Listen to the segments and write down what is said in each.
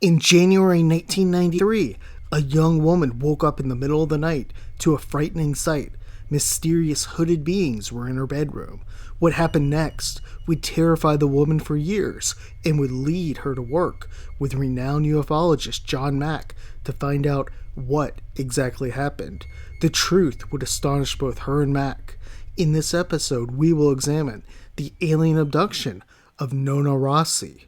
In January 1993, a young woman woke up in the middle of the night to a frightening sight. Mysterious hooded beings were in her bedroom. What happened next would terrify the woman for years and would lead her to work with renowned ufologist John Mack to find out what exactly happened. The truth would astonish both her and Mack. In this episode, we will examine the alien abduction of Nona Rossi.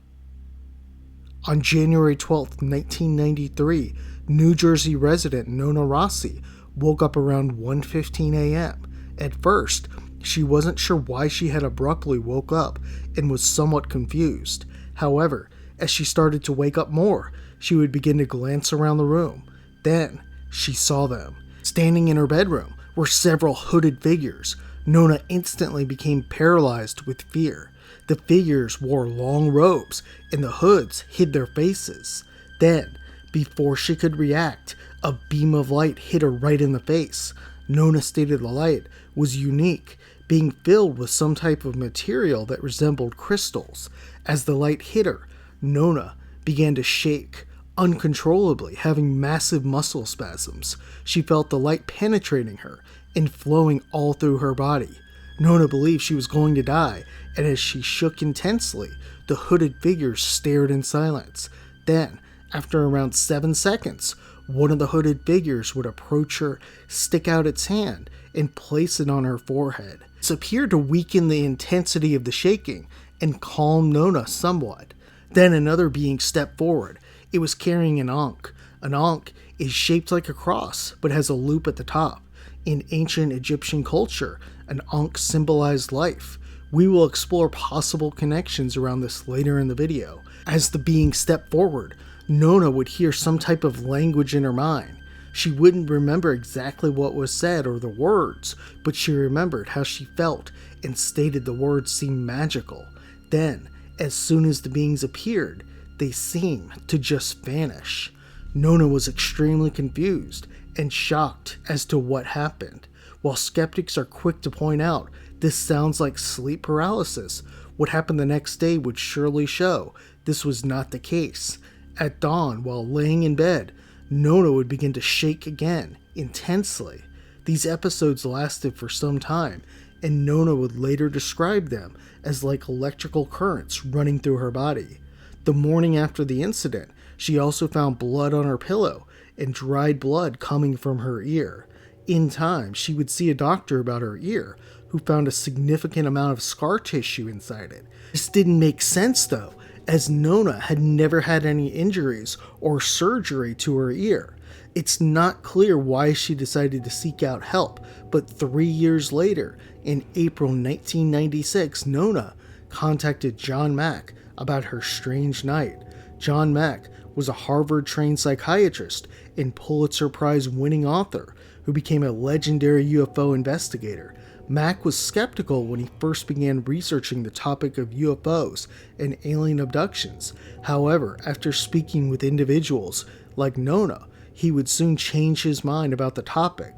On January 12, 1993, New Jersey resident Nona Rossi woke up around 1:15 a.m. At first, she wasn't sure why she had abruptly woke up and was somewhat confused. However, as she started to wake up more, she would begin to glance around the room. Then, she saw them. Standing in her bedroom were several hooded figures. Nona instantly became paralyzed with fear. The figures wore long robes, and the hoods hid their faces. Then, before she could react, a beam of light hit her right in the face. Nona stated the light was unique, being filled with some type of material that resembled crystals. As the light hit her, Nona began to shake uncontrollably, having massive muscle spasms. She felt the light penetrating her and flowing all through her body. Nona believed she was going to die, and as she shook intensely, the hooded figures stared in silence. Then, after around 7 seconds, one of the hooded figures would approach her, stick out its hand, and place it on her forehead. This appeared to weaken the intensity of the shaking and calm Nona somewhat. Then another being stepped forward. It was carrying an ankh. An ankh is shaped like a cross, but has a loop at the top. In ancient Egyptian culture, an ankh symbolized life. We will explore possible connections around this later in the video. As the being stepped forward, Nona would hear some type of language in her mind. She wouldn't remember exactly what was said or the words, but she remembered how she felt and stated the words seemed magical. Then, as soon as the beings appeared, they seemed to just vanish. Nona was extremely confused and shocked as to what happened. While skeptics are quick to point out this sounds like sleep paralysis, what happened the next day would surely show this was not the case. At dawn, while laying in bed, Nona would begin to shake again, intensely. These episodes lasted for some time, and Nona would later describe them as like electrical currents running through her body. The morning after the incident, she also found blood on her pillow and dried blood coming from her ear. In time, she would see a doctor about her ear, who found a significant amount of scar tissue inside it. This didn't make sense though, as Nona had never had any injuries or surgery to her ear. It's not clear why she decided to seek out help, but 3 years later, in April 1996, Nona contacted John Mack about her strange night. John Mack was a Harvard-trained psychiatrist and Pulitzer Prize-winning author who became a legendary UFO investigator. Mack was skeptical when he first began researching the topic of UFOs and alien abductions. However, after speaking with individuals like Nona, he would soon change his mind about the topic.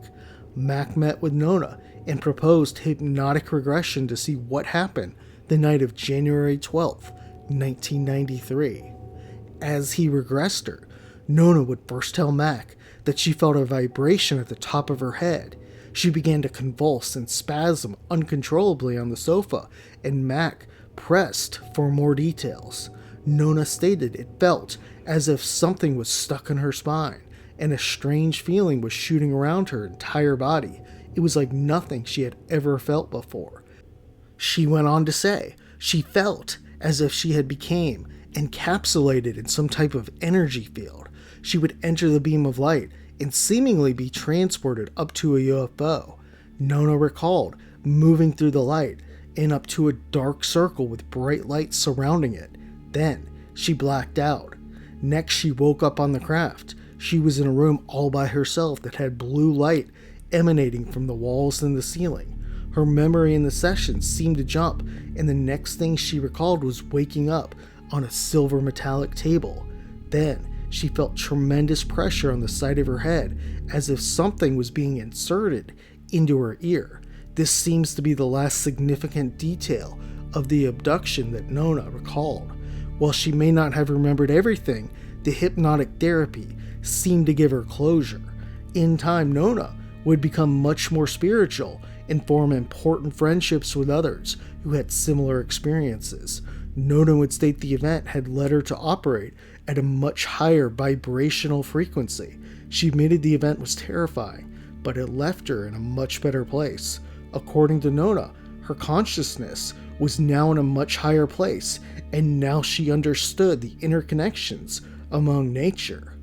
Mack met with Nona and proposed hypnotic regression to see what happened the night of January 12, 1993. As he regressed her, Nona would first tell Mack that she felt a vibration at the top of her head. She began to convulse and spasm uncontrollably on the sofa, and Mack pressed for more details. Nona stated it felt as if something was stuck in her spine, and a strange feeling was shooting around her entire body. It was like nothing she had ever felt before. She went on to say she felt as if she had become encapsulated in some type of energy field. She would enter the beam of light and seemingly be transported up to a UFO. Nona recalled moving through the light and up to a dark circle with bright lights surrounding it. Then she blacked out. Next, she woke up on the craft. She was in a room all by herself that had blue light emanating from the walls and the ceiling. Her memory in the session seemed to jump, and the next thing she recalled was waking up on a silver metallic table. Then she felt tremendous pressure on the side of her head, as if something was being inserted into her ear. This seems to be the last significant detail of the abduction that Nona recalled. While she may not have remembered everything, The hypnotic therapy seemed to give her closure. In time, Nona would become much more spiritual and form important friendships with others who had similar experiences. Nona would state the event had led her to operate at a much higher vibrational frequency. She admitted the event was terrifying, but it left her in a much better place. According to Nona, her consciousness was now in a much higher place, and now she understood the interconnections among nature.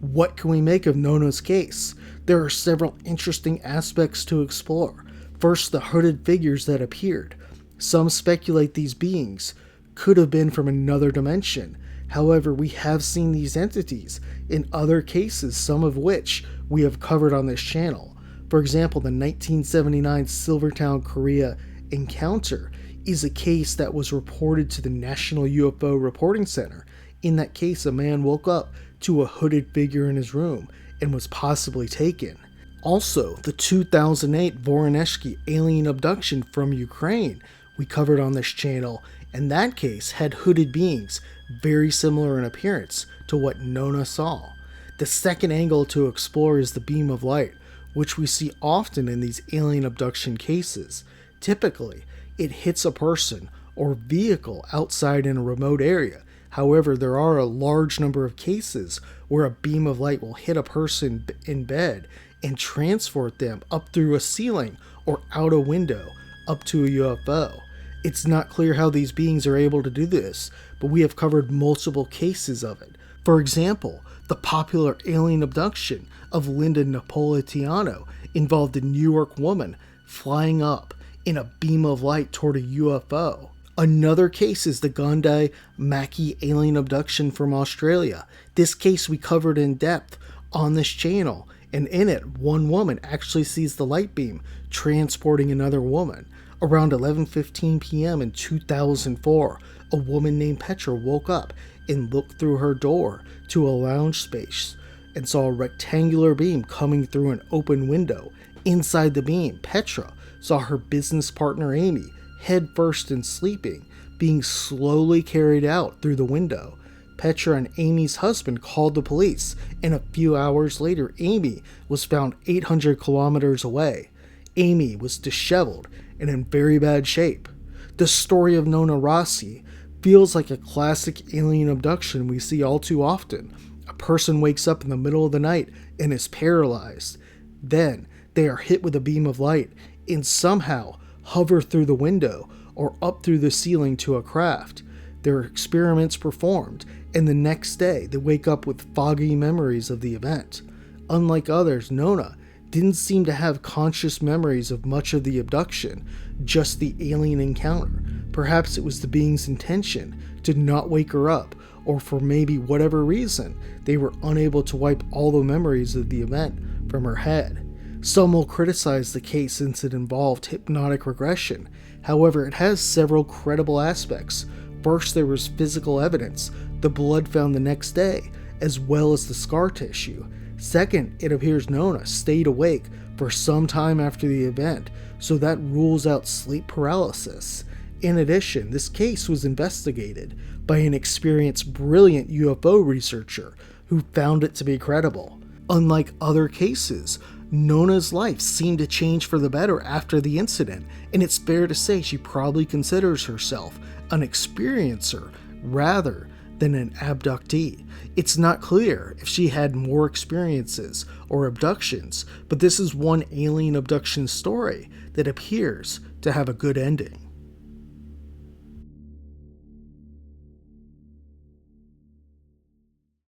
What can we make of Nona's case? There are several interesting aspects to explore. First, the hooded figures that appeared. Some speculate these beings could have been from another dimension. However, we have seen these entities in other cases, some of which we have covered on this channel. For example, the 1979 Silvertown, Korea encounter is a case that was reported to the National UFO Reporting Center. In that case, a man woke up to a hooded figure in his room and was possibly taken. Also, the 2008 Voronezhsky alien abduction from Ukraine we covered on this channel, and that case had hooded beings very similar in appearance to what Nona saw. The second angle to explore is the beam of light, which we see often in these alien abduction cases. Typically, it hits a person or vehicle outside in a remote area. However, there are a large number of cases where a beam of light will hit a person in bed and transport them up through a ceiling or out a window up to a UFO. It's not clear how these beings are able to do this, but we have covered multiple cases of it. For example, the popular alien abduction of Linda Napolitano involved a New York woman flying up in a beam of light toward a UFO. Another case is the Gandhi Mackie alien abduction from Australia. This case we covered in depth on this channel, and in it, one woman actually sees the light beam transporting another woman. Around 11:15 p.m. in 2004, a woman named Petra woke up and looked through her door to a lounge space and saw a rectangular beam coming through an open window. Inside the beam, Petra saw her business partner Amy, head first and sleeping, being slowly carried out through the window. Petra and Amy's husband called the police, and a few hours later, Amy was found 800 kilometers away. Amy was disheveled and in very bad shape. The story of Nona Rossi feels like a classic alien abduction we see all too often. A person wakes up in the middle of the night and is paralyzed. Then they are hit with a beam of light and somehow hover through the window or up through the ceiling to a craft. There are experiments performed, and the next day they wake up with foggy memories of the event. Unlike others, Nona didn't seem to have conscious memories of much of the abduction, just the alien encounter. Perhaps it was the being's intention to not wake her up, or for maybe whatever reason, they were unable to wipe all the memories of the event from her head. Some will criticize the case since it involved hypnotic regression. However, it has several credible aspects. First, there was physical evidence, the blood found the next day, as well as the scar tissue. Second, it appears Nona stayed awake for some time after the event, so that rules out sleep paralysis. In addition, this case was investigated by an experienced, brilliant UFO researcher who found it to be credible. Unlike other cases, Nona's life seemed to change for the better after the incident, and it's fair to say she probably considers herself an experiencer rather than an abductee. It's not clear if she had more experiences or abductions, but this is one alien abduction story that appears to have a good ending.